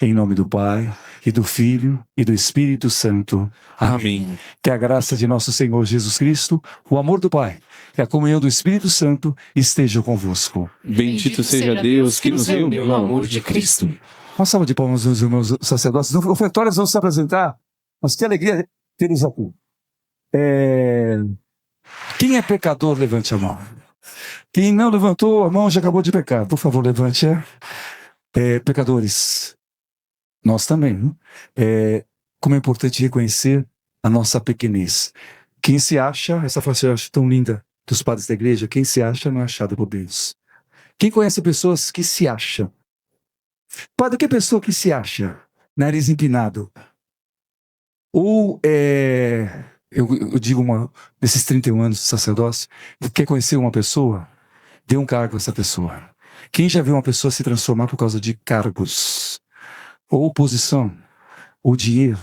Em nome do Pai, e do Filho, e do Espírito Santo. Amém. Que a graça de nosso Senhor Jesus Cristo, o amor do Pai e a comunhão do Espírito Santo estejam convosco. Bendito seja Deus que nos reuniu no amor de Cristo. Uma salva de palmas aos irmãos sacerdotes. Os ofertórios vão se apresentar, mas que alegria tê-los aqui. Quem é pecador, levante a mão. Quem não levantou a mão já acabou de pecar. Por favor, levante. Pecadores, nós também. Como é importante reconhecer a nossa pequenez. Quem se acha, essa frase eu acho tão linda dos padres da igreja, quem se acha não é achado por Deus. Quem conhece pessoas que se acham? Padre, que pessoa que se acha? Nariz empinado. Ou, eu digo, desses 31 anos de sacerdócio, quer conhecer uma pessoa? Dê um cargo a essa pessoa. Quem já viu uma pessoa se transformar por causa de cargos? Ou posição? Ou dinheiro?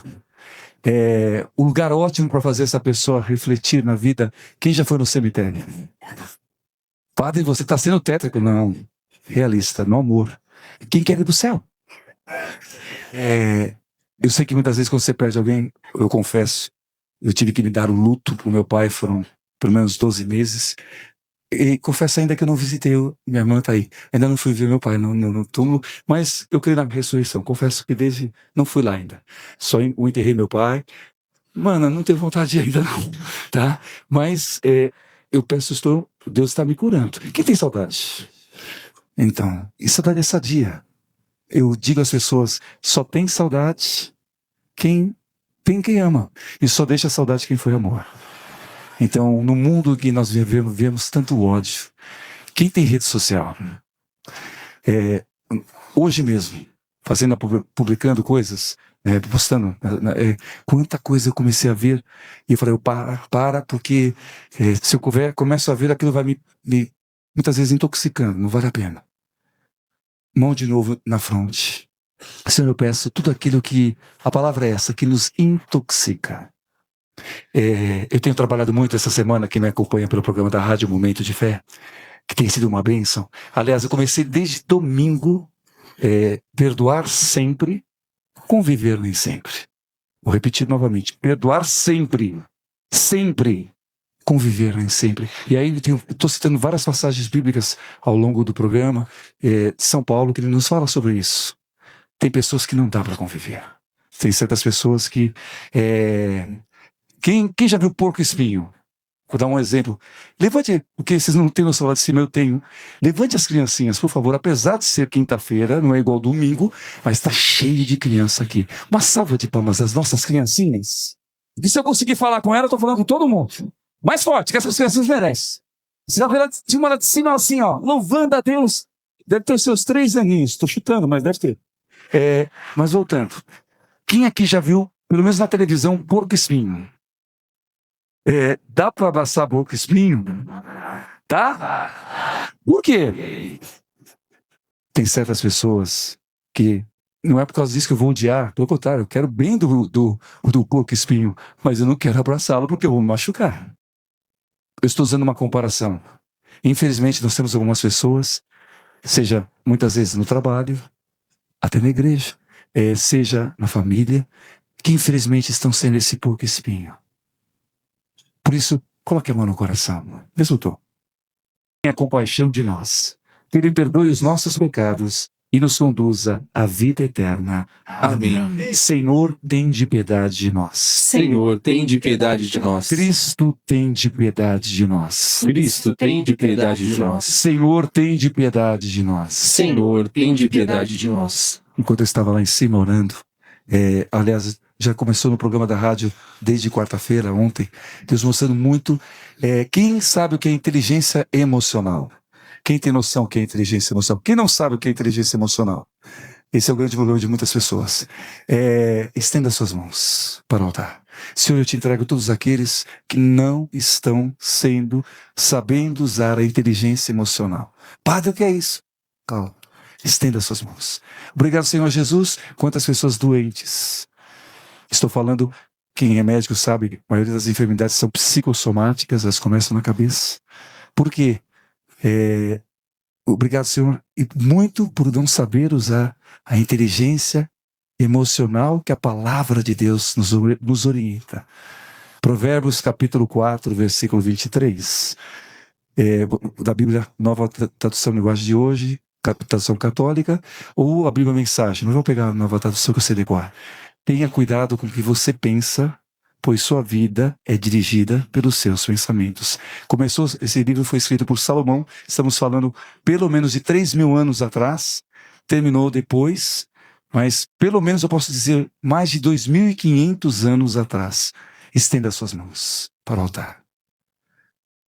O lugar ótimo para fazer essa pessoa refletir na vida. Quem já foi no cemitério? Padre, você está sendo tétrico? Não. Realista, no amor. Quem quer ir para o céu? Eu sei que muitas vezes quando você perde alguém, eu confesso, eu tive que me dar o luto para o meu pai, foram pelo menos 12 meses. E confesso ainda que eu não visitei, minha irmã está aí. Ainda não fui ver meu pai no túmulo, mas eu creio na ressurreição. Confesso que desde não fui lá ainda. Só enterrei meu pai. Mano, não tenho vontade ainda não, tá? Mas eu peço, Deus está me curando. Quem tem saudade? Então, e saudade é sadia. Eu digo às pessoas, só tem saudade quem ama. E só deixa saudade quem foi amor. Então, no mundo que nós vivemos tanto ódio. Quem tem rede social? Hoje mesmo, publicando coisas, postando, quanta coisa eu comecei a ver, e eu falei, porque se eu começo a ver, aquilo vai me muitas vezes intoxicando, não vale a pena. Mão de novo na fronte. Senhor, eu peço tudo aquilo que, a palavra é essa, que nos intoxica. Eu tenho trabalhado muito essa semana, quem me acompanha pelo programa da Rádio Momento de Fé, que tem sido uma bênção. Aliás, eu comecei desde domingo, perdoar sempre, conviver nem sempre. Vou repetir novamente, perdoar sempre, conviver nem sempre. E aí estou citando várias passagens bíblicas ao longo do programa, de São Paulo, que ele nos fala sobre isso. Tem pessoas que não dá para conviver. Tem certas pessoas que... Quem já viu porco espinho? Vou dar um exemplo. Levante, porque vocês não têm noção lá de cima, eu tenho. Levante as criancinhas, por favor. Apesar de ser quinta-feira, não é igual domingo, mas está cheio de criança aqui. Uma salva de palmas às nossas criancinhas. E se eu conseguir falar com ela, eu estou falando com todo mundo. Mais forte, que essas crianças merecem. Você vai ver de uma lá de cima, assim, ó, louvando a Deus. Deve ter os seus 3 aninhos. Estou chutando, mas deve ter. Mas voltando. Quem aqui já viu, pelo menos na televisão, porco espinho? Dá para abraçar porco espinho? Tá? Por quê? Tem certas pessoas que não é por causa disso que eu vou odiar, pelo contrário, eu quero bem do porco espinho, mas eu não quero abraçá-lo porque eu vou me machucar. Eu estou usando uma comparação. Infelizmente, nós temos algumas pessoas, seja muitas vezes no trabalho, até na igreja, seja na família, que infelizmente estão sendo esse porco espinho. Por isso, coloque a mão no coração. Resultou. Tenha compaixão de nós. Que Ele perdoe os nossos pecados e nos conduza à vida eterna. Amém. Senhor, tende piedade de nós. Senhor, tende piedade de nós. Cristo, tende piedade de nós. Cristo, tende piedade de nós. Senhor, tende piedade de nós. Senhor, tende piedade de nós. Enquanto eu estava lá em cima orando, aliás, já começou no programa da rádio desde quarta-feira, ontem, Deus mostrando muito, quem sabe o que é inteligência emocional? Quem tem noção do que é inteligência emocional? Quem não sabe o que é inteligência emocional? Esse é o grande problema de muitas pessoas. Estenda suas mãos para o altar. Senhor, eu te entrego todos aqueles que não estão sabendo usar a inteligência emocional. Padre, o que é isso? Calma. Estenda suas mãos. Obrigado, Senhor Jesus. Quantas pessoas doentes. Estou falando, quem é médico sabe, a maioria das enfermidades são psicossomáticas, elas começam na cabeça. Por quê? Obrigado, Senhor, e muito por não saber usar a inteligência emocional que a palavra de Deus nos orienta. Provérbios capítulo 4, versículo 23. Da Bíblia Nova Tradução Linguagem de hoje, tradução católica, ou a Bíblia Mensagem. Não vou pegar a nova tradução que eu sei decorar. Tenha cuidado com o que você pensa, pois sua vida é dirigida pelos seus pensamentos. Esse livro foi escrito por Salomão, estamos falando pelo menos de 3.000 anos atrás, terminou depois, mas pelo menos eu posso dizer mais de 2.500 anos atrás. Estenda suas mãos para o altar.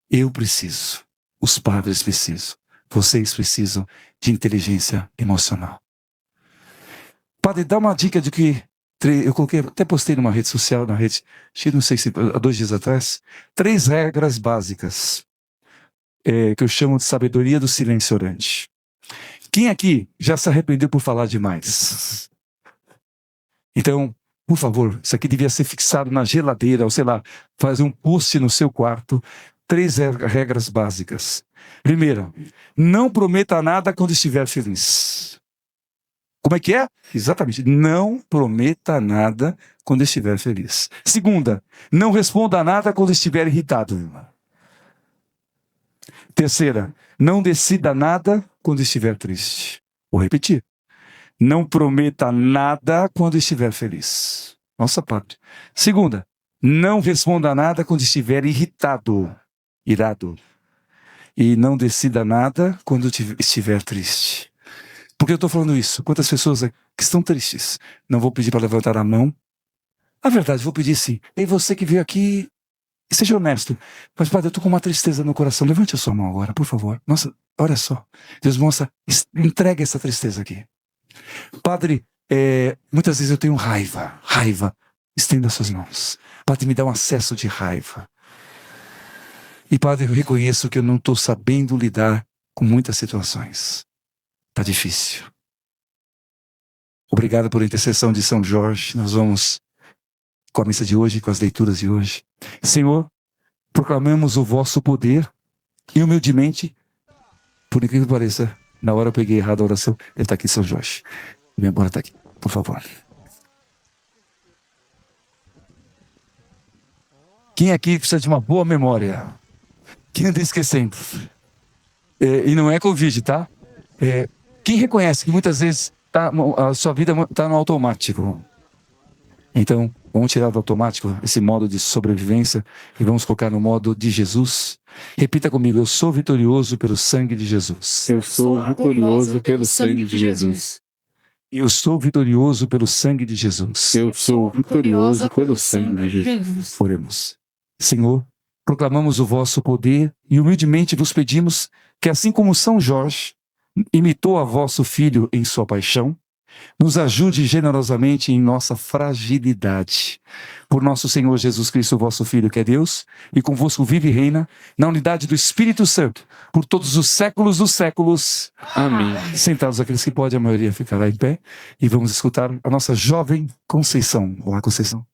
Eu preciso, os padres precisam, vocês precisam de inteligência emocional. Padre, dá uma dica de que eu coloquei, até postei numa rede social, não sei se há 2 dias atrás, 3 regras básicas que eu chamo de sabedoria do silêncio orante. Quem aqui já se arrependeu por falar demais? Então, por favor, isso aqui devia ser fixado na geladeira, ou sei lá, fazer um post no seu quarto. 3 regras básicas. Primeira, não prometa nada quando estiver feliz. Como é que é? Exatamente, não prometa nada quando estiver feliz. Segunda, não responda nada quando estiver irritado. Terceira, não decida nada quando estiver triste. Vou repetir. Não prometa nada quando estiver feliz. Nossa parte. Segunda, não responda nada quando estiver irado. E não decida nada quando estiver triste. Por que eu estou falando isso? Quantas pessoas que estão tristes? Não vou pedir para levantar a mão. Na verdade, vou pedir sim. Ei, você que veio aqui, seja honesto. Mas, padre, eu estou com uma tristeza no coração. Levante a sua mão agora, por favor. Nossa, olha só. Deus mostra, entregue essa tristeza aqui. Padre, muitas vezes eu tenho raiva. Estenda suas mãos. Padre, me dá um acesso de raiva. E, padre, eu reconheço que eu não estou sabendo lidar com muitas situações. Está difícil. Obrigado por intercessão de São Jorge. Nós vamos com a missa de hoje, com as leituras de hoje. Senhor, proclamamos o vosso poder e humildemente, por incrível que pareça, na hora eu peguei errado a oração, ele está aqui, São Jorge. Vem embora, está aqui, por favor. Quem aqui precisa de uma boa memória? Quem anda esquecendo? E não é Covid, tá? Quem reconhece que muitas vezes a sua vida está no automático? Então, vamos tirar do automático esse modo de sobrevivência e vamos colocar no modo de Jesus. Repita comigo, eu sou vitorioso pelo sangue de Jesus. Eu sou vitorioso pelo sangue de Jesus. Eu sou vitorioso pelo sangue de Jesus. Eu sou vitorioso pelo sangue de Jesus. Oremos. Senhor, proclamamos o vosso poder e humildemente vos pedimos que, assim como São Jorge imitou a vosso Filho em sua paixão, nos ajude generosamente em nossa fragilidade. Por nosso Senhor Jesus Cristo, vosso Filho, que é Deus, e convosco vive e reina, na unidade do Espírito Santo, por todos os séculos dos séculos. Amém. Sentados aqueles que podem, a maioria ficará em pé, e vamos escutar a nossa jovem Conceição. Olá, Conceição.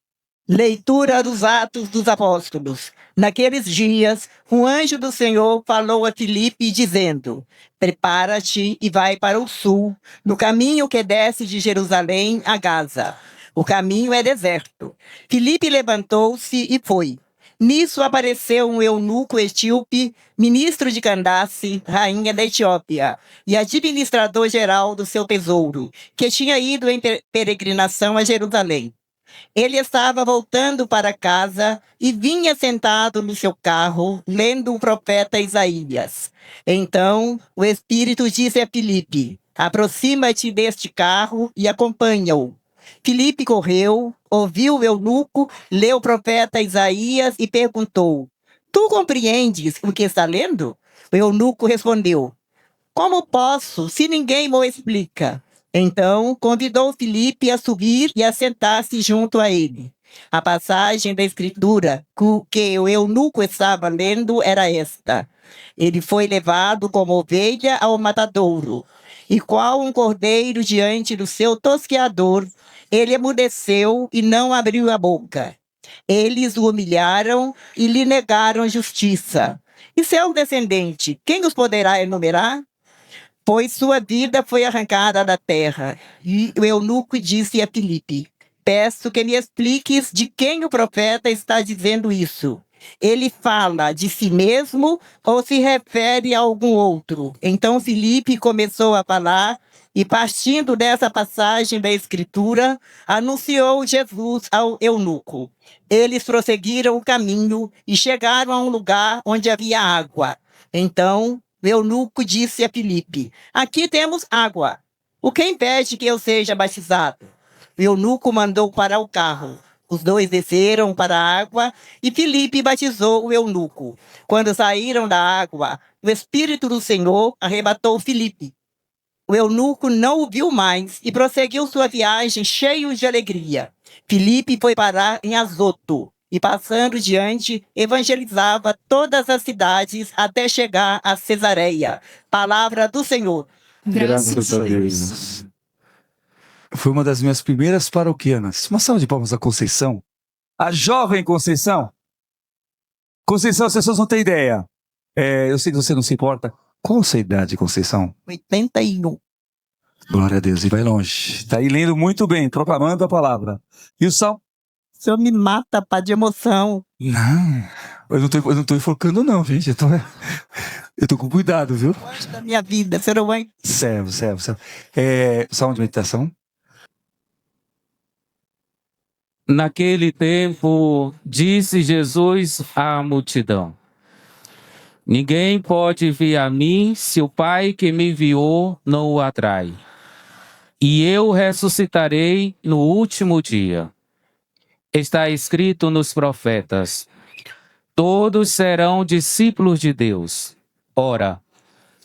Leitura dos Atos dos Apóstolos. Naqueles dias, um anjo do Senhor falou a Filipe, dizendo: prepara-te e vai para o sul, no caminho que desce de Jerusalém a Gaza. O caminho é deserto. Filipe levantou-se e foi. Nisso apareceu um eunuco etíope, ministro de Candace, rainha da Etiópia, e administrador-geral do seu tesouro, que tinha ido em peregrinação a Jerusalém. Ele estava voltando para casa e vinha sentado no seu carro, lendo o profeta Isaías. Então, o Espírito disse a Filipe: aproxima-te deste carro e acompanha-o. Filipe correu, ouviu o eunuco, leu o profeta Isaías e perguntou: tu compreendes o que está lendo? O eunuco respondeu: como posso, se ninguém me explica? Então, convidou Filipe a subir e a sentar-se junto a ele. A passagem da Escritura que o eunuco estava lendo era esta: ele foi levado como ovelha ao matadouro, e qual um cordeiro diante do seu tosqueador, ele emudeceu e não abriu a boca. Eles o humilharam e lhe negaram justiça. E seu descendente, quem os poderá enumerar? pois sua vida foi arrancada da terra. E o eunuco disse a Filipe: peço que me expliques de quem o profeta está dizendo isso. Ele fala de si mesmo ou se refere a algum outro? Então Filipe começou a falar e, partindo dessa passagem da Escritura, anunciou Jesus ao eunuco. Eles prosseguiram o caminho e chegaram a um lugar onde havia água. Então o eunuco disse a Filipe: aqui temos água. O que impede que eu seja batizado? O eunuco mandou parar o carro. Os dois desceram para a água e Filipe batizou o eunuco. Quando saíram da água, o Espírito do Senhor arrebatou Filipe. O eunuco não o viu mais e prosseguiu sua viagem cheio de alegria. Filipe foi parar em Azoto e, passando diante, evangelizava todas as cidades até chegar a Cesareia. Palavra do Senhor. Graças a Deus. Foi uma das minhas primeiras paroquianas. Uma salva de palmas à Conceição. A jovem Conceição. Conceição, as pessoas não têm ideia. Eu sei que você não se importa. Qual a sua idade, Conceição? 81. Glória a Deus, e vai longe. Está aí lendo muito bem, proclamando a palavra. E o Sal? O senhor me mata, pá, de emoção. Não, eu não tô enfocando não, gente. Eu tô com cuidado, viu? O anjo da minha vida, senhor mãe. Servo. Salmo de meditação. Naquele tempo, disse Jesus à multidão: ninguém pode vir a mim se o Pai que me enviou não o atrai. E eu ressuscitarei no último dia. Está escrito nos profetas: todos serão discípulos de Deus. Ora,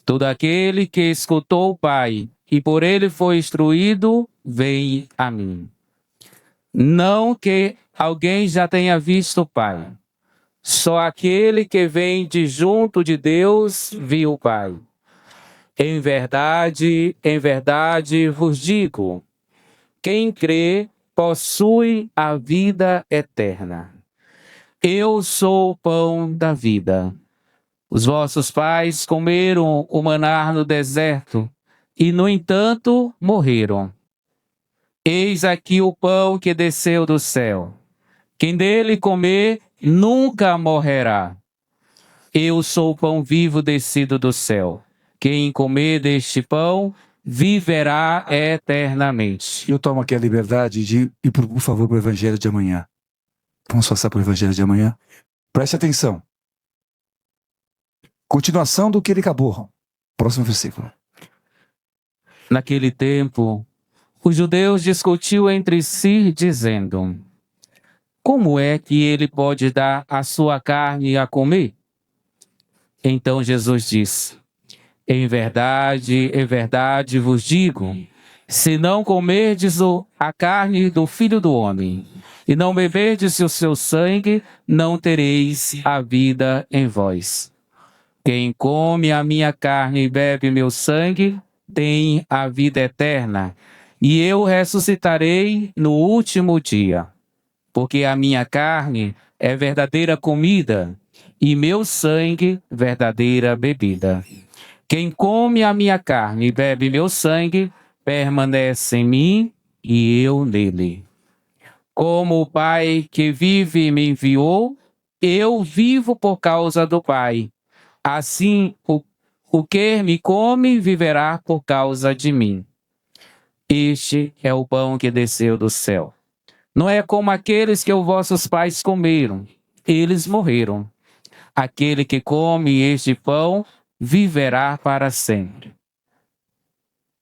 todo aquele que escutou o Pai e por ele foi instruído, vem a mim. Não que alguém já tenha visto o Pai. Só aquele que vem de junto de Deus viu o Pai. Em verdade vos digo, quem crê possui a vida eterna. Eu sou o pão da vida. Os vossos pais comeram o maná no deserto e, no entanto, morreram. Eis aqui o pão que desceu do céu. Quem dele comer nunca morrerá. Eu sou o pão vivo descido do céu. Quem comer deste pão viverá eternamente. Eu tomo aqui a liberdade de ir, por favor, para o Evangelho de amanhã. Vamos passar para o Evangelho de amanhã? Preste atenção. Continuação do que ele acabou. Próximo versículo. Naquele tempo, os judeus discutiam entre si, dizendo: como é que ele pode dar a sua carne a comer? Então Jesus disse: em verdade vos digo, se não comerdes a carne do Filho do Homem, e não beberdes o seu sangue, não tereis a vida em vós. Quem come a minha carne e bebe meu sangue, tem a vida eterna, e eu ressuscitarei no último dia. Porque a minha carne é verdadeira comida, e meu sangue verdadeira bebida. Quem come a minha carne e bebe meu sangue, permanece em mim e eu nele. Como o Pai que vive me enviou, eu vivo por causa do Pai. Assim, o que me come viverá por causa de mim. Este é o pão que desceu do céu. Não é como aqueles que os vossos pais comeram. Eles morreram. Aquele que come este pão viverá para sempre.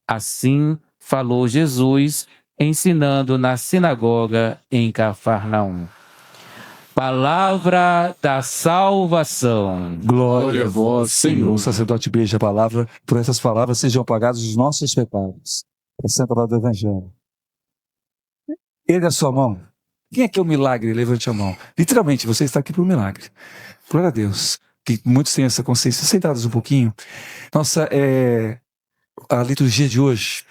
Assim falou Jesus, ensinando na sinagoga em Cafarnaum. Palavra da salvação. Glória a vós, Senhor. O sacerdote beija a palavra. Por essas palavras sejam apagados os nossos pecados. Essa é a palavra do Evangelho. Erga a sua mão. Quem é que é o milagre? Levante a mão. Literalmente, você está aqui por um milagre. Glória a Deus. Que muitos têm essa consciência. Sentados um pouquinho. Nossa, a liturgia de hoje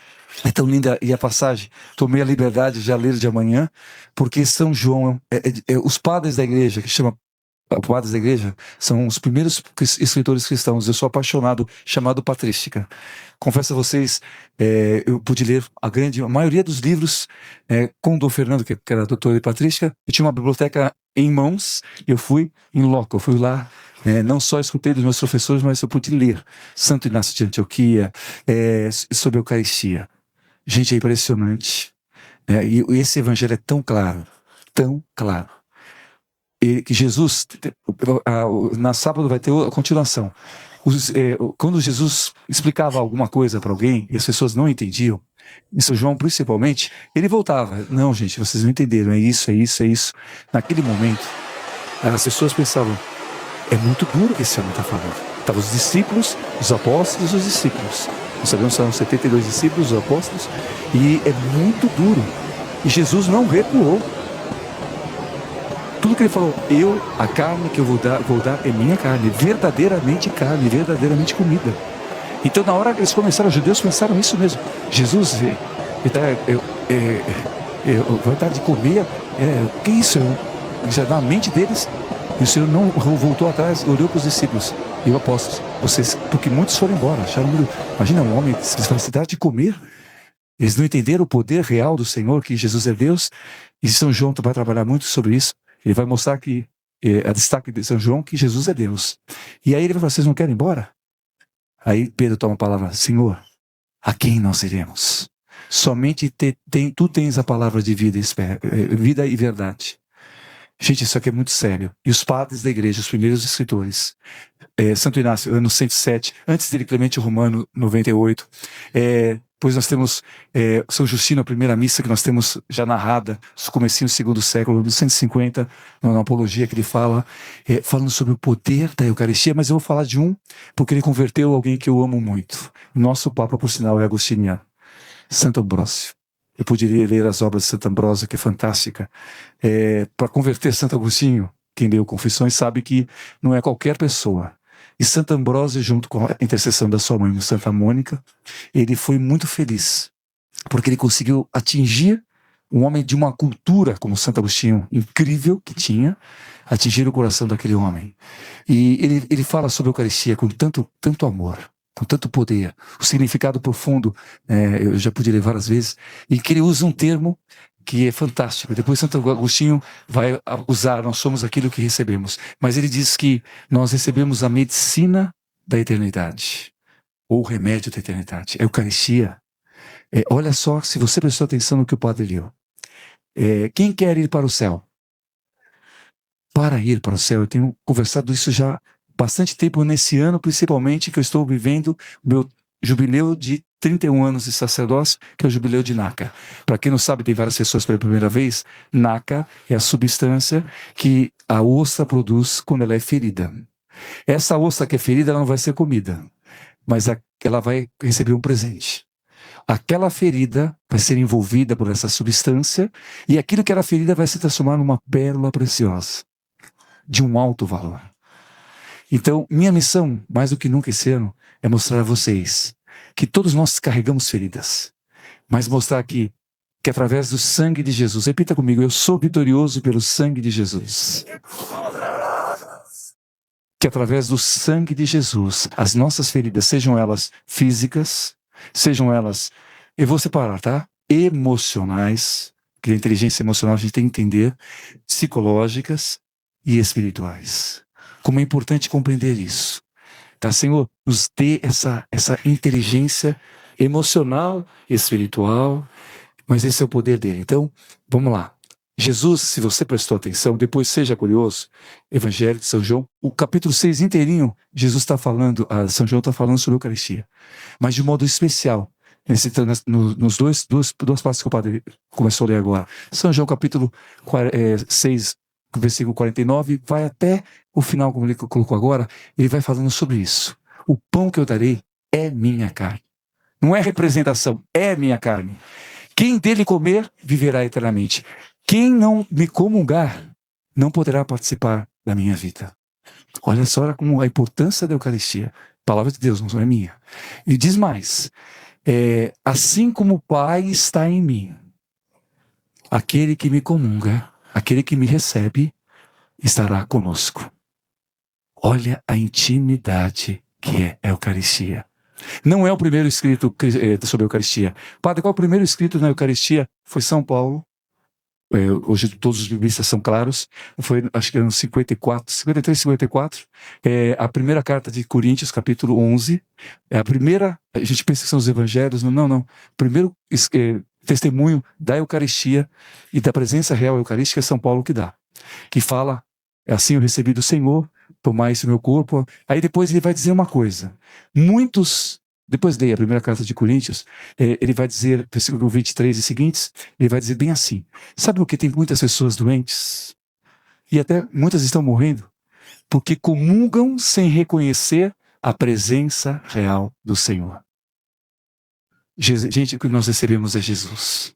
é tão linda. E a passagem, tomei a liberdade de ler de amanhã, porque São João, os padres da igreja, que chama padres da igreja, são os primeiros escritores cristãos. Eu sou apaixonado, chamado patrística. Confesso a vocês, eu pude ler a maioria dos livros com o Dom Fernando, que era doutor de patrística. Eu tinha uma biblioteca em mãos, e eu fui em loco, eu fui lá, não só escutei dos meus professores, mas eu pude ler Santo Inácio de Antioquia, sobre a Eucaristia. Gente, é impressionante. E esse evangelho é tão claro, que Jesus, na sábado vai ter a continuação. Quando Jesus explicava alguma coisa para alguém e as pessoas não entendiam, em São João principalmente, ele voltava. Não, gente, vocês não entenderam, é isso. Naquele momento, as pessoas pensavam, é muito duro o que esse homem está falando. Estavam os discípulos, os apóstolos e os discípulos. Nós sabemos que são 72 discípulos, os apóstolos, e é muito duro. E Jesus não recuou. Tudo que ele falou, a carne que eu vou dar é minha carne, verdadeiramente comida. Então, na hora que eles começaram, os judeus pensaram isso mesmo. Jesus vai dar de comer, que isso? Já na mente deles, e o Senhor não voltou atrás, olhou para os discípulos e os apóstolos, porque muitos foram embora, acharam, imagina um homem vai se dar de comer. Eles não entenderam o poder real do Senhor, que Jesus é Deus, e São João vai trabalhar muito sobre isso. Ele vai mostrar que, a destaque de São João, que Jesus é Deus. E aí ele vai falar, vocês não querem ir embora? Aí Pedro toma a palavra, Senhor, a quem nós iremos? Somente tu tens a palavra de vida e verdade. Gente, isso aqui é muito sério. E os padres da igreja, os primeiros escritores, Santo Inácio, ano 107, antes dele Clemente Romano, 98, depois nós temos São Justino, a primeira missa que nós temos já narrada, no comecinho do segundo século, no 150, na Apologia, que ele fala, falando sobre o poder da Eucaristia, mas eu vou falar de um, porque ele converteu alguém que eu amo muito. Nosso Papa, por sinal, é agostiniano, Santo Ambrósio. Eu poderia ler as obras de Santo Ambrósio, que é fantástica. Para converter Santo Agostinho, quem leu Confissões sabe que não é qualquer pessoa. E Santo Ambrósio, junto com a intercessão da sua mãe, Santa Mônica, ele foi muito feliz, porque ele conseguiu atingir um homem de uma cultura, como Santo Agostinho, incrível que tinha, atingir o coração daquele homem. E ele fala sobre a Eucaristia com tanto amor, com tanto poder, o significado profundo, eu já pude ler várias vezes, e que ele usa um termo que é fantástico. Depois Santo Agostinho vai usar, nós somos aquilo que recebemos. Mas ele diz que nós recebemos a medicina da eternidade, ou o remédio da eternidade, a Eucaristia. Olha só, se você prestou atenção no que o padre leu. Quem quer ir para o céu? Para ir para o céu, eu tenho conversado isso já há bastante tempo, nesse ano principalmente, que eu estou vivendo o meu jubileu de 31 anos de sacerdócio, que é o jubileu de Naka. Para quem não sabe, tem várias pessoas pela primeira vez. Naka é a substância que a ostra produz quando ela é ferida. Essa ostra que é ferida, ela não vai ser comida, mas ela vai receber um presente. Aquela ferida vai ser envolvida por essa substância, e aquilo que era ferida vai se transformar numa pérola preciosa, de um alto valor. Então, minha missão, mais do que nunca esse ano, é mostrar a vocês que todos nós carregamos feridas, mas mostrar que através do sangue de Jesus, repita comigo, eu sou vitorioso pelo sangue de Jesus. Que através do sangue de Jesus, as nossas feridas, sejam elas físicas, sejam elas, eu vou separar, tá? Emocionais, que a inteligência emocional a gente tem que entender, psicológicas e espirituais. Como é importante compreender isso. Tá, Senhor, nos dê essa inteligência emocional, espiritual, mas esse é o poder dele. Então, vamos lá. Jesus, se você prestou atenção, depois seja curioso, Evangelho de São João, o capítulo 6 inteirinho, Jesus está falando, São João está falando sobre a Eucaristia, mas de modo especial, nos duas partes que o padre começou a ler agora. São João capítulo 6, versículo 49, vai até o final, como ele colocou agora, ele vai falando sobre isso. O pão que eu darei é minha carne. Não é representação, é minha carne. Quem dele comer, viverá eternamente. Quem não me comungar, não poderá participar da minha vida. Olha só como a importância da Eucaristia. Palavra de Deus, não é minha. E diz mais, assim como o Pai está em mim, aquele que me comunga, aquele que me recebe, estará conosco. Olha a intimidade que é a Eucaristia. Não é o primeiro escrito sobre a Eucaristia. Padre, qual é o primeiro escrito na Eucaristia? Foi São Paulo. Hoje todos os biblistas são claros. Foi, acho que era no 53, 54. A primeira carta de Coríntios, capítulo 11. A primeira, a gente pensa que são os evangelhos. Não. O primeiro testemunho da Eucaristia e da presença real eucarística é São Paulo que dá. Que fala, assim eu recebi do Senhor, tomai esse meu corpo. Aí depois ele vai dizer uma coisa. Depois leia a primeira carta de Coríntios, ele vai dizer, versículo 23 e seguintes, ele vai dizer bem assim: sabe por que tem muitas pessoas doentes? E até muitas estão morrendo? Porque comungam sem reconhecer a presença real do Senhor. Gente, o que nós recebemos é Jesus.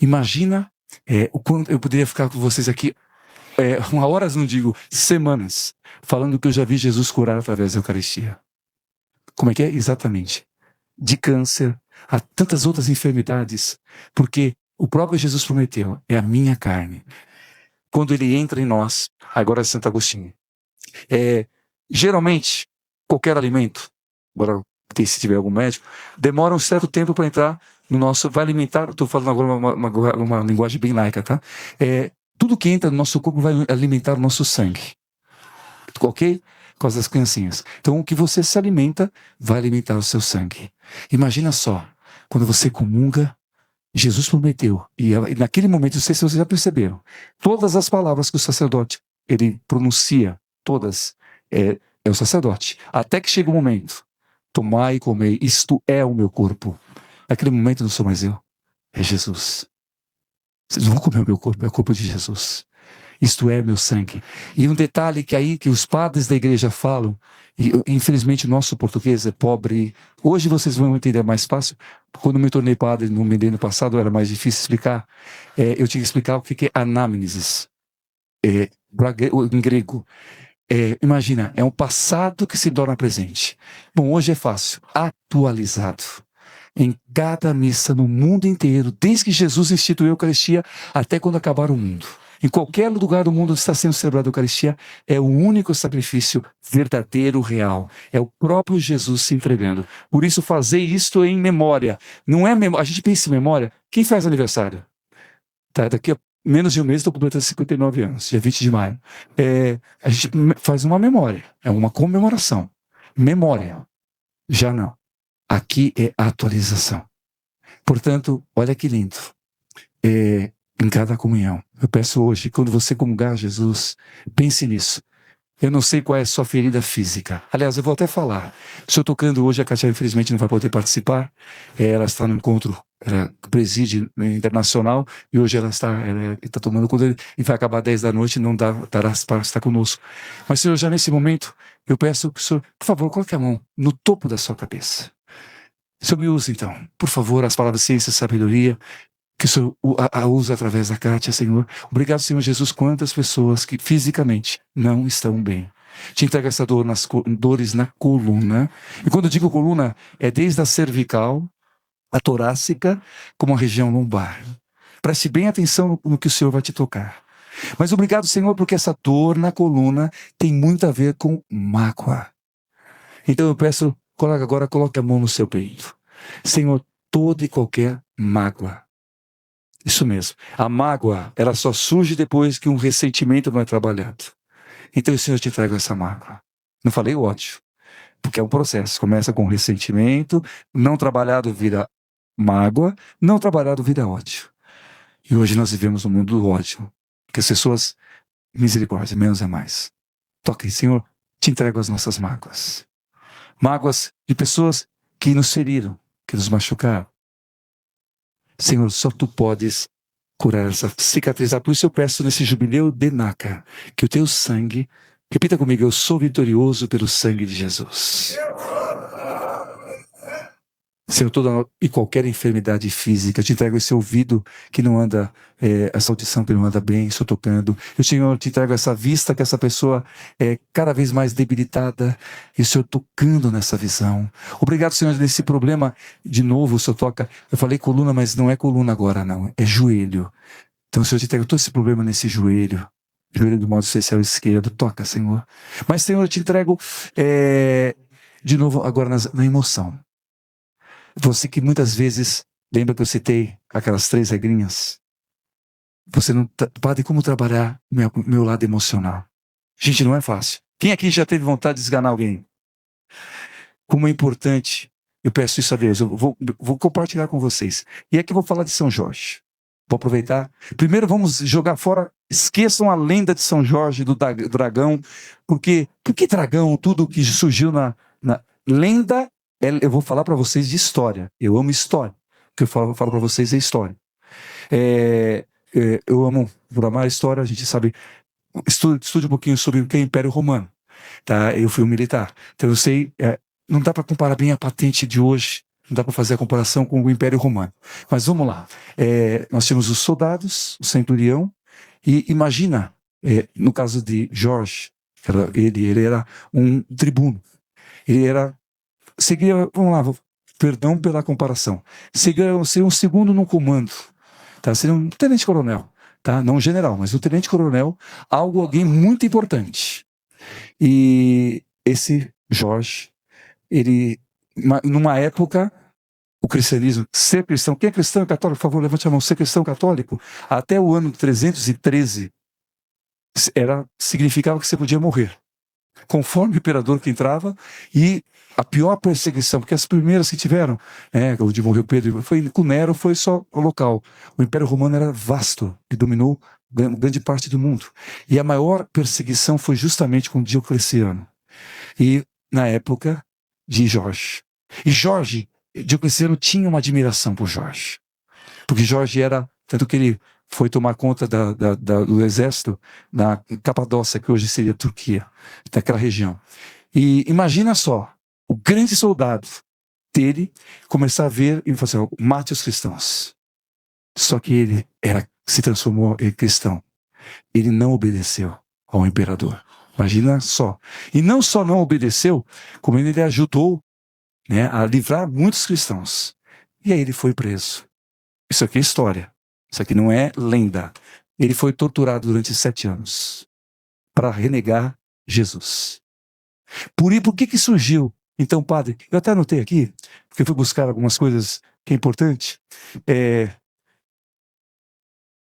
Imagina o quanto eu poderia ficar com vocês aqui, horas, não digo, semanas, falando que eu já vi Jesus curar através da Eucaristia. Como é que é? Exatamente. De câncer, a tantas outras enfermidades, porque o próprio Jesus prometeu, é a minha carne. Quando ele entra em nós, agora é Santo Agostinho. Geralmente, qualquer alimento, agora se tiver algum médico, demora um certo tempo para entrar no nosso, vai alimentar, estou falando agora uma linguagem bem laica, tá? Tudo que entra no nosso corpo vai alimentar o nosso sangue. Ok? Por causa das criancinhas. Então, o que você se alimenta, vai alimentar o seu sangue. Imagina só, quando você comunga, Jesus prometeu, e naquele momento, não sei se vocês já perceberam, todas as palavras que o sacerdote, ele pronuncia, todas, é o sacerdote. Até que chega o momento, tomai e comei, isto é o meu corpo. Naquele momento não sou mais eu, é Jesus. Vocês vão comer o meu corpo, é o corpo de Jesus. Isto é meu sangue. E um detalhe que os padres da igreja falam, e infelizmente o nosso português é pobre. Hoje vocês vão entender mais fácil. Quando me tornei padre no milênio passado, era mais difícil explicar. Eu tinha que explicar o que é anamnesis. Em grego. Imagina, é um passado que se torna presente. Bom, hoje é fácil. Atualizado. Em cada missa no mundo inteiro, desde que Jesus instituiu a Eucaristia até quando acabar o mundo. Em qualquer lugar do mundo onde está sendo celebrada a Eucaristia, é o único sacrifício verdadeiro, real. É o próprio Jesus se entregando. Por isso, fazer isto em memória. Não é memória. A gente pensa em memória. Quem faz aniversário? Tá, daqui a menos de um mês estou completando 59 anos, dia 20 de maio. A gente faz uma memória. É uma comemoração. Memória. Já não. Aqui é atualização. Portanto, olha que lindo. Em cada comunhão. Eu peço hoje, quando você comungar Jesus, pense nisso. Eu não sei qual é a sua ferida física. Aliás, eu vou até falar. Estou tocando hoje, a Kátia infelizmente não vai poder participar. Ela está no encontro, ela preside internacional, e hoje ela está tomando conta e vai acabar 10 da noite, não dará para estar conosco. Mas, Senhor, já nesse momento, eu peço que o Senhor, por favor, coloque a mão no topo da sua cabeça. Senhor, me use então, por favor, as palavras ciência e sabedoria, que o Senhor a usa através da Kátia, Senhor. Obrigado, Senhor Jesus, quantas pessoas que fisicamente não estão bem. Te entrega essa dor dores na coluna. E quando eu digo coluna, é desde a cervical, a torácica, como a região lombar. Preste bem atenção no que o Senhor vai te tocar. Mas obrigado, Senhor, porque essa dor na coluna tem muito a ver com mágoa. Então eu peço, agora coloque a mão no seu peito. Senhor, toda e qualquer mágoa. Isso mesmo. A mágoa, ela só surge depois que um ressentimento não é trabalhado. Então o Senhor te entrega essa mágoa. Não falei o ódio, porque é um processo. Começa com ressentimento, não trabalhado vira mágoa, não trabalhado vira ódio. E hoje nós vivemos um mundo do ódio, que as pessoas, misericórdia, menos é mais. Toque, Senhor, te entrego as nossas mágoas. Mágoas de pessoas que nos feriram, que nos machucaram. Senhor, só Tu podes curar cicatrizar. Por isso eu peço nesse jubileu de Naka, que o Teu sangue, repita comigo, eu sou vitorioso pelo sangue de Jesus. Senhor, toda e qualquer enfermidade física, eu te entrego esse ouvido que não anda, essa audição que não anda bem, estou tocando. Eu, Senhor, te entrego essa vista que essa pessoa é cada vez mais debilitada, e o Senhor tocando nessa visão. Obrigado, Senhor, nesse problema, de novo o Senhor toca. Eu falei coluna, mas não é coluna agora, não, é joelho. Então, Senhor, eu te entrego todo esse problema nesse joelho. joelho do modo especial esquerdo, toca, Senhor. Mas, Senhor, eu te entrego de novo agora na emoção. Você que muitas vezes, lembra que eu citei aquelas 3 regrinhas? Você não, Padre, como trabalhar meu lado emocional? Gente, não é fácil. Quem aqui já teve vontade de esganar alguém? Como é importante, eu peço isso a Deus, eu vou compartilhar com vocês. E aqui eu vou falar de São Jorge. Vou aproveitar. Primeiro vamos jogar fora, esqueçam a lenda de São Jorge, do dragão, porque dragão, tudo que surgiu na lenda, eu vou falar para vocês de história. Eu amo história. O que eu falo para vocês é história. Eu amo, por amar a história, a gente sabe, estude um pouquinho sobre o que é Império Romano. Tá? Eu fui um militar, então eu sei, não dá para comparar bem a patente de hoje, não dá para fazer a comparação com o Império Romano. Mas vamos lá, nós tínhamos os soldados, o centurião, e imagina, no caso de Jorge, ele era um tribuno, seguia, vamos lá, perdão pela comparação, seria um segundo no comando, tá? Seria um tenente-coronel, tá? Não um general, mas um tenente-coronel, alguém muito importante. E esse Jorge, ele, numa época, o cristianismo, ser cristão, quem é cristão e católico, por favor, levante a mão, ser cristão católico, até o ano 313, significava que você podia morrer, conforme o imperador que entrava, e a pior perseguição, porque as primeiras que tiveram, onde morreu Pedro, foi com Nero, foi só o local. O Império Romano era vasto, e dominou grande parte do mundo. E a maior perseguição foi justamente com Diocleciano. E na época de Jorge. E Diocleciano tinha uma admiração por Jorge. Porque Jorge era, tanto que ele foi tomar conta do exército na Capadócia, que hoje seria Turquia, daquela região. E imagina só, o grande soldado dele começar a ver e falar assim, mate os cristãos. Só que ele se transformou em cristão. Ele não obedeceu ao imperador. Imagina só. E não só não obedeceu, como ele ajudou, a livrar muitos cristãos. E aí ele foi preso. Isso aqui é história. Isso aqui não é lenda. Ele foi torturado durante 7 anos para renegar Jesus. Por que surgiu? Então, padre, eu até anotei aqui, porque eu fui buscar algumas coisas que é importante.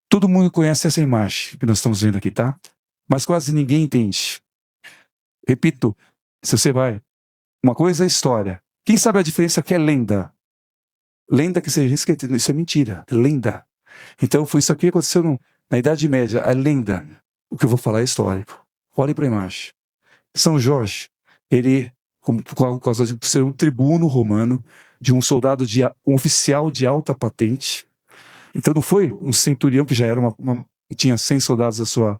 Todo mundo conhece essa imagem que nós estamos vendo aqui, tá? Mas quase ninguém entende. Repito, se você vai... Uma coisa é história. Quem sabe a diferença que é lenda? Lenda que seja escrita, isso é mentira, é lenda. Então foi isso aqui que aconteceu na Idade Média, a lenda. O que eu vou falar é histórico. Olhem para a imagem. São Jorge, ele, por causa de ser um tribuno romano, de um soldado, um oficial de alta patente. Então não foi um centurião que já era tinha 100 soldados à sua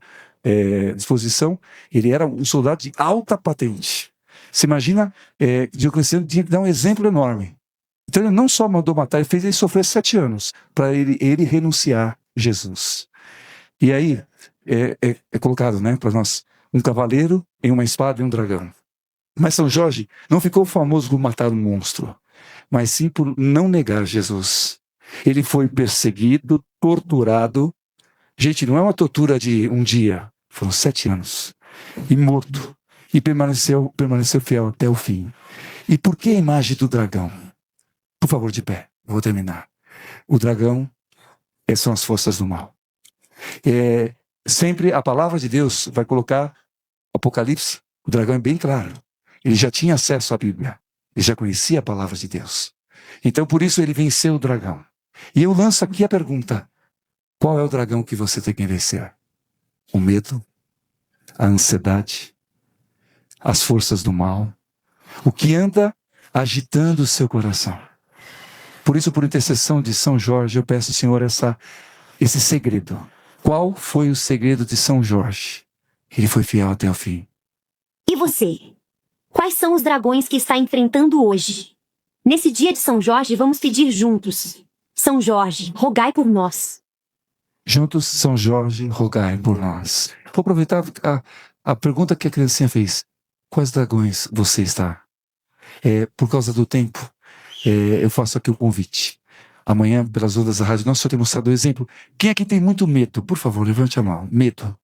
disposição, ele era um soldado de alta patente. Você imagina, Diocleciano tinha que dar um exemplo enorme. Então ele não só mandou matar, ele fez ele sofrer 7 anos para ele renunciar a Jesus. E aí é colocado, para nós, um cavaleiro em uma espada e um dragão. Mas São Jorge não ficou famoso por matar um monstro, mas sim por não negar Jesus. Ele foi perseguido, torturado. Gente, não é uma tortura de um dia, foram 7 anos. E morto. E permaneceu fiel até o fim. E por que a imagem do dragão? Por favor, de pé, eu vou terminar. O dragão são as forças do mal. Sempre a palavra de Deus vai colocar Apocalipse, o dragão é bem claro. Ele já tinha acesso à Bíblia. Ele já conhecia a palavra de Deus. Então, por isso, ele venceu o dragão. E eu lanço aqui a pergunta: qual é o dragão que você tem que vencer? O medo? A ansiedade? As forças do mal? O que anda agitando o seu coração? Por isso, por intercessão de São Jorge, eu peço, Senhor, esse segredo. Qual foi o segredo de São Jorge? Ele foi fiel até o fim. E você? Quais são os dragões que está enfrentando hoje? Nesse dia de São Jorge, vamos pedir juntos. São Jorge, rogai por nós. Juntos, São Jorge, rogai por nós. Vou aproveitar a pergunta que a criancinha fez. Quais dragões você está? Por causa do tempo, eu faço aqui o convite. Amanhã, pelas ondas da rádio, nós só temos mostrado o exemplo. Quem aqui tem muito medo? Por favor, levante a mão. Medo.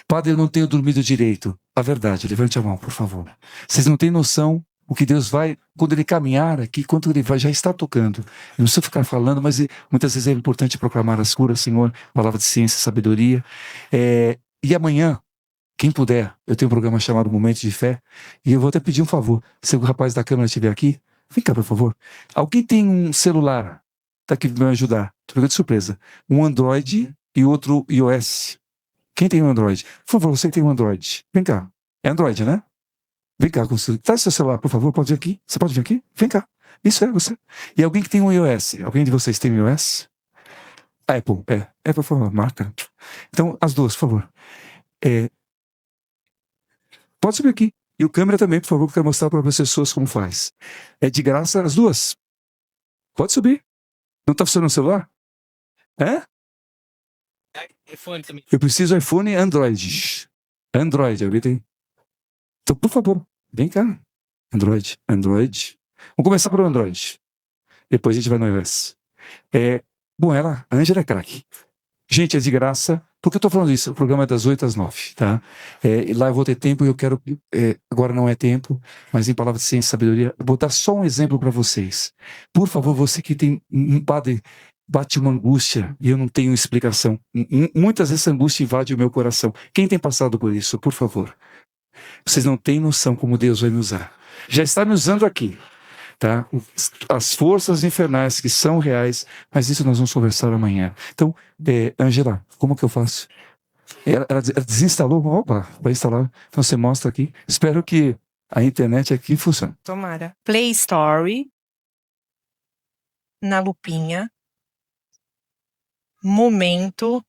Padre, eu não tenho dormido direito. A verdade, levante a mão, por favor. Vocês não têm noção o que Deus vai, quando Ele caminhar aqui, quando Ele vai, já está tocando. Eu não preciso ficar falando, mas muitas vezes é importante proclamar as curas, Senhor, palavra de ciência, sabedoria. E amanhã, quem puder, eu tenho um programa chamado Momento de Fé, e eu vou até pedir um favor. Se o rapaz da câmera estiver aqui, vem cá, por favor. Alguém tem um celular? Tá aqui para me ajudar. Tô pegando de surpresa. Um Android e outro iOS. Quem tem um Android? Por favor, você que tem um Android. Vem cá. É Android, né? Vem cá. Traz seu celular, por favor. Pode vir aqui? Você pode vir aqui? Vem cá. Isso é você. E alguém que tem um iOS? Alguém de vocês tem um iOS? Apple. É, por favor, marca. Então, as duas, por favor. Pode subir aqui. E o câmera também, por favor, que eu quero mostrar para as pessoas como faz. É de graça as duas. Pode subir. Não está funcionando o celular? É? iPhone também. Eu preciso iPhone e Android. Android, alguém tem? Então, por favor, vem cá. Android. Vamos começar pelo Android. Depois a gente vai no iOS. Bom, a Ângela é craque. Gente, é de graça. Por que eu tô falando isso? O programa é das 8 às 9, tá? E lá eu vou ter tempo e eu quero... agora não é tempo, mas em palavras de ciência e sabedoria, eu vou dar só um exemplo para vocês. Por favor, você que tem um padre, bate uma angústia e eu não tenho explicação. Muitas vezes essa angústia invade o meu coração. Quem tem passado por isso, por favor? Vocês não têm noção como Deus vai me usar. Já está me usando aqui. Tá? As forças infernais que são reais, mas isso nós vamos conversar amanhã. Então, Angela, como que eu faço? Ela desinstalou? Opa, vai instalar. Então você mostra aqui. Espero que a internet aqui funcione. Tomara. Play Store. Na lupinha. Momento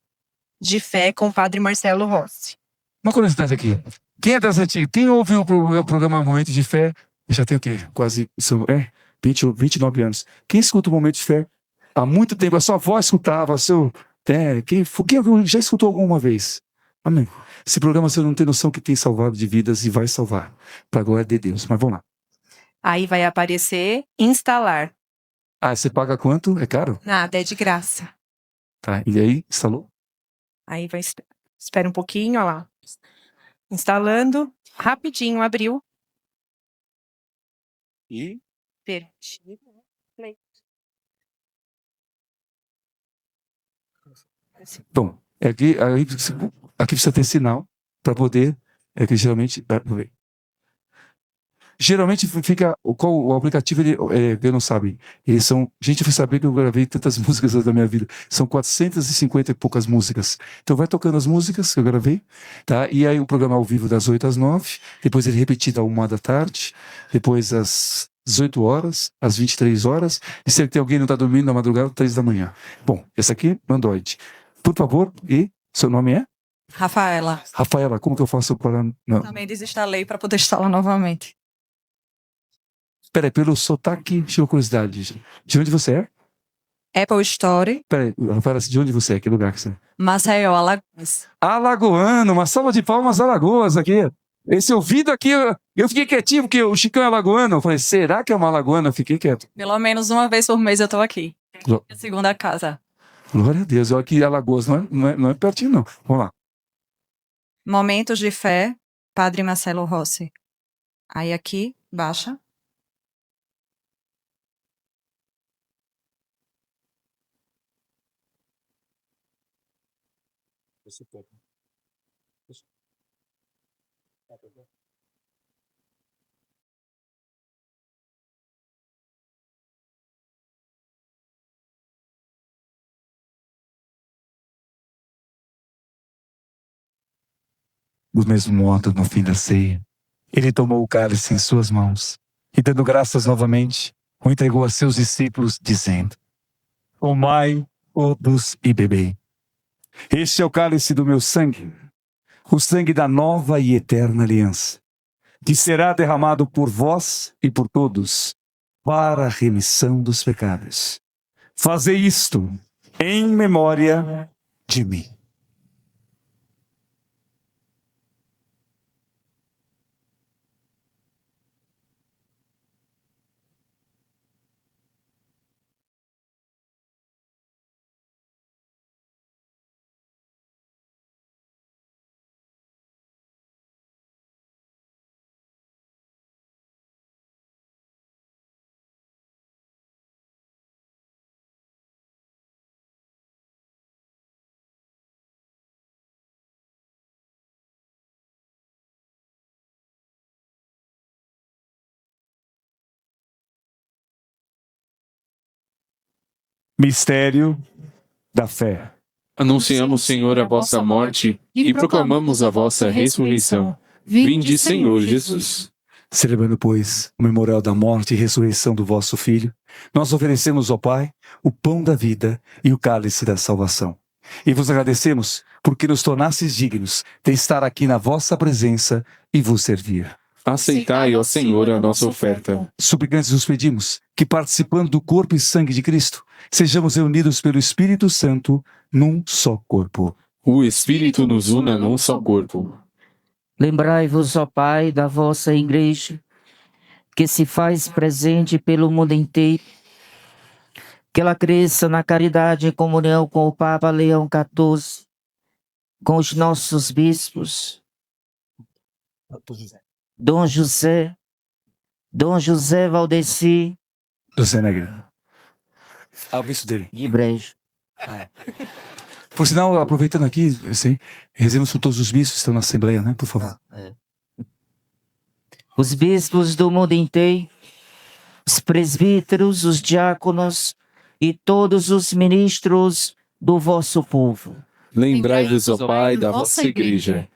de Fé com o Padre Marcelo Rossi. Uma curiosidade aqui. Quem é das antigas? Quem ouviu o programa Momento de Fé? Já tem o quê? Quase 29 anos. Quem escuta o Momento de Fé há muito tempo? A sua avó escutava, quem já escutou alguma vez? Amém. Esse programa você não tem noção que tem salvado de vidas e vai salvar. Para a glória de Deus. Mas vamos lá. Aí vai aparecer instalar. Você paga quanto? É caro? Nada, é de graça. Tá, e aí, instalou? Aí vai, espera um pouquinho, ó lá. Instalando, rapidinho abriu. E? Permitido. Play. Bom, aqui precisa ter sinal para poder, que geralmente fica, o aplicativo, eu não sabe, eles são, gente, eu fui saber que eu gravei tantas músicas da minha vida, são 450 e poucas músicas, então vai tocando as músicas que eu gravei, tá, e aí o programa ao vivo das 8 às 9, depois ele repetido à 1 da tarde, depois às 18 horas, às 23 horas, e se tem alguém que não está dormindo na madrugada, 3 da manhã. Bom, esse aqui, Android. Por favor, e seu nome é? Rafaela. Rafaela, como que eu faço para... Não. Também desinstalei para poder instalar novamente. Peraí, pelo sotaque, deixa eu curiosidade. De onde você é? Apple Store, Peraí, Rafaela, de onde você é? Que lugar que você é? Maceió, Alagoas. Alagoano, uma salva de palmas Alagoas aqui. Esse ouvido aqui, eu fiquei quietinho, porque o Chicão é alagoano. Eu falei, será que é uma alagoana? Eu fiquei quieto. Pelo menos uma vez por mês eu tô aqui. A segunda casa. Glória a Deus, eu aqui em Alagoas, não é pertinho não. Vamos lá. Momentos de Fé, Padre Marcelo Rossi. Aí aqui, baixa. Do mesmo modo, no fim da ceia, ele tomou o cálice em suas mãos e, dando graças novamente, o entregou a seus discípulos, dizendo: Tomai todos e bebei. Este é o cálice do meu sangue, o sangue da nova e eterna aliança, que será derramado por vós e por todos para a remissão dos pecados. Fazei isto em memória de mim. Mistério da fé. Anunciamos, Senhor, a vossa morte e proclamamos a vossa ressurreição. Vinde, Senhor Jesus. Celebrando, pois, o memorial da morte e ressurreição do vosso Filho, nós oferecemos ao Pai o pão da vida e o cálice da salvação. E vos agradecemos porque nos tornastes dignos de estar aqui na vossa presença e vos servir. Aceitai, ó Senhor, a nossa oferta. Suplicantes nos pedimos que, participando do corpo e sangue de Cristo, sejamos reunidos pelo Espírito Santo num só corpo. O Espírito nos una num só corpo. Lembrai-vos, ó Pai, da vossa Igreja, que se faz presente pelo mundo inteiro, que ela cresça na caridade em comunhão com o Papa Leão XIV, com os nossos bispos, Dom José Valdeci Do Senegre. Ah, o visto dele. de Brejo. Por sinal, aproveitando aqui, assim, rezemos por todos os bispos que estão na Assembleia, né? Por favor. Os bispos do mundo inteiro, os presbíteros, os diáconos e todos os ministros do vosso povo. Lembrai-vos, ó Pai, da vossa Igreja.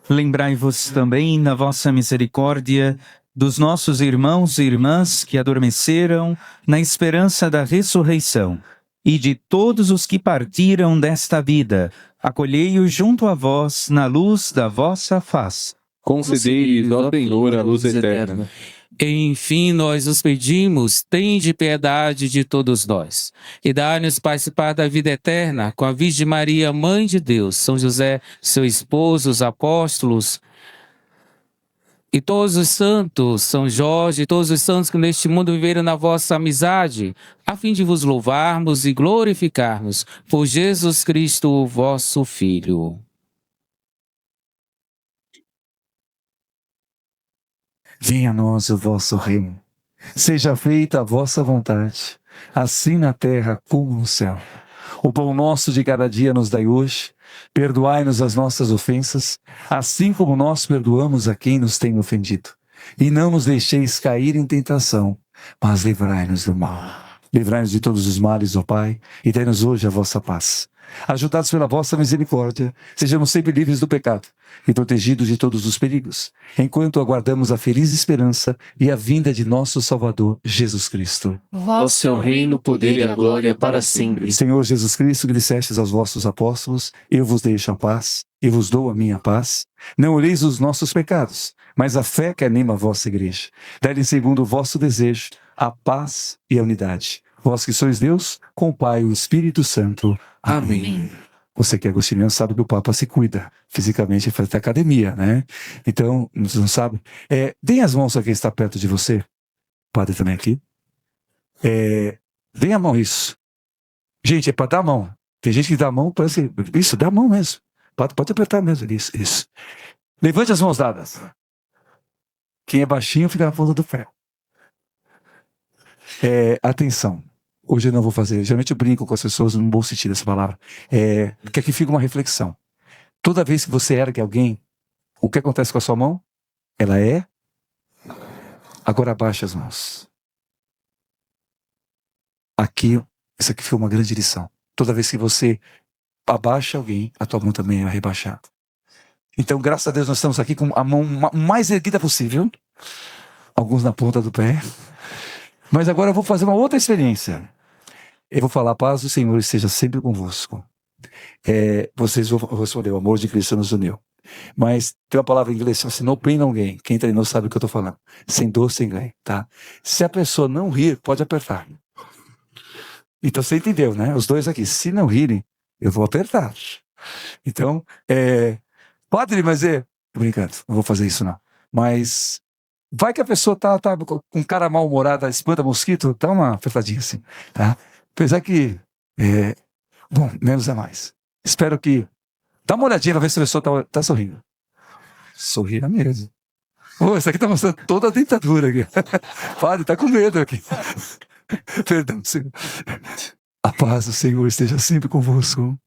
Lembrai-vos também, na vossa misericórdia, dos nossos irmãos e irmãs que adormeceram na esperança da ressurreição, e de todos os que partiram desta vida, acolhei-os junto a vós na luz da vossa face. Concedei-lhes, ó Senhor, a luz eterna. Enfim, nós os pedimos, tende piedade de todos nós, e dai-nos participar da vida eterna com a Virgem Maria, Mãe de Deus, São José, seu esposo, os apóstolos, e todos os santos, São Jorge, todos os santos que neste mundo viveram na vossa amizade, a fim de vos louvarmos e glorificarmos por Jesus Cristo, vosso Filho. Venha a nós o vosso reino. Seja feita a vossa vontade, assim na terra como no céu. O pão nosso de cada dia nos dai hoje. Perdoai-nos as nossas ofensas, assim como nós perdoamos a quem nos tem ofendido. E não nos deixeis cair em tentação, mas livrai-nos do mal. Livrai-nos de todos os males, ó Pai, e dai-nos hoje a vossa paz. Ajudados pela vossa misericórdia, sejamos sempre livres do pecado e protegidos de todos os perigos, enquanto aguardamos a feliz esperança e a vinda de nosso Salvador, Jesus Cristo. Vosso é o reino, o poder e a glória para sempre. Senhor Jesus Cristo, que dissestes aos vossos apóstolos, eu vos deixo a paz e vos dou a minha paz. Não olheis os nossos pecados, mas a fé que anima a vossa igreja. Dai-lhe segundo o vosso desejo, a paz e a unidade. Vós que sois Deus, com o Pai e o Espírito Santo. Amém. Você que é agostiniano sabe que o Papa se cuida fisicamente e faz até academia, né? Então, você não sabe? Deem as mãos a quem está perto de você. O padre também aqui. Deem a mão, isso. Gente, é para dar a mão. Tem gente que dá a mão, parece... Isso, dá a mão mesmo. Pode apertar mesmo. Isso. Levante as mãos dadas. Quem é baixinho fica na ponta do pé. Atenção. Hoje eu não vou fazer. Geralmente eu brinco com as pessoas no bom sentido dessa palavra. Porque aqui fica uma reflexão. Toda vez que você ergue alguém, o que acontece com a sua mão? Ela é... Agora abaixa as mãos. Aqui, isso aqui foi uma grande lição. Toda vez que você abaixa alguém, a tua mão também é rebaixada. Então, graças a Deus, nós estamos aqui com a mão mais erguida possível. Alguns na ponta do pé. Mas agora eu vou fazer uma outra experiência. Eu vou falar, paz do Senhor esteja sempre convosco. Vocês vão responder, o amor de Cristo nos uniu. Mas tem uma palavra em inglês, assim, no pain, no gain. Quem treinou sabe o que eu estou falando. Sem dor, sem ganho, tá? Se a pessoa não rir, pode apertar. Então você entendeu, né? Os dois aqui. Se não rirem, eu vou apertar. Então, padre, mas brincando, não vou fazer isso não. Mas vai que a pessoa tá com cara mal-humorada, espanta mosquito, dá uma apertadinha assim, tá? Apesar que, bom, menos é mais. Espero que... Dá uma olhadinha pra ver se a pessoa tá sorrindo. Sorria mesmo. Isso aqui tá mostrando toda a dentadura aqui. Padre, tá com medo aqui. Perdão, Senhor. A paz do Senhor esteja sempre convosco.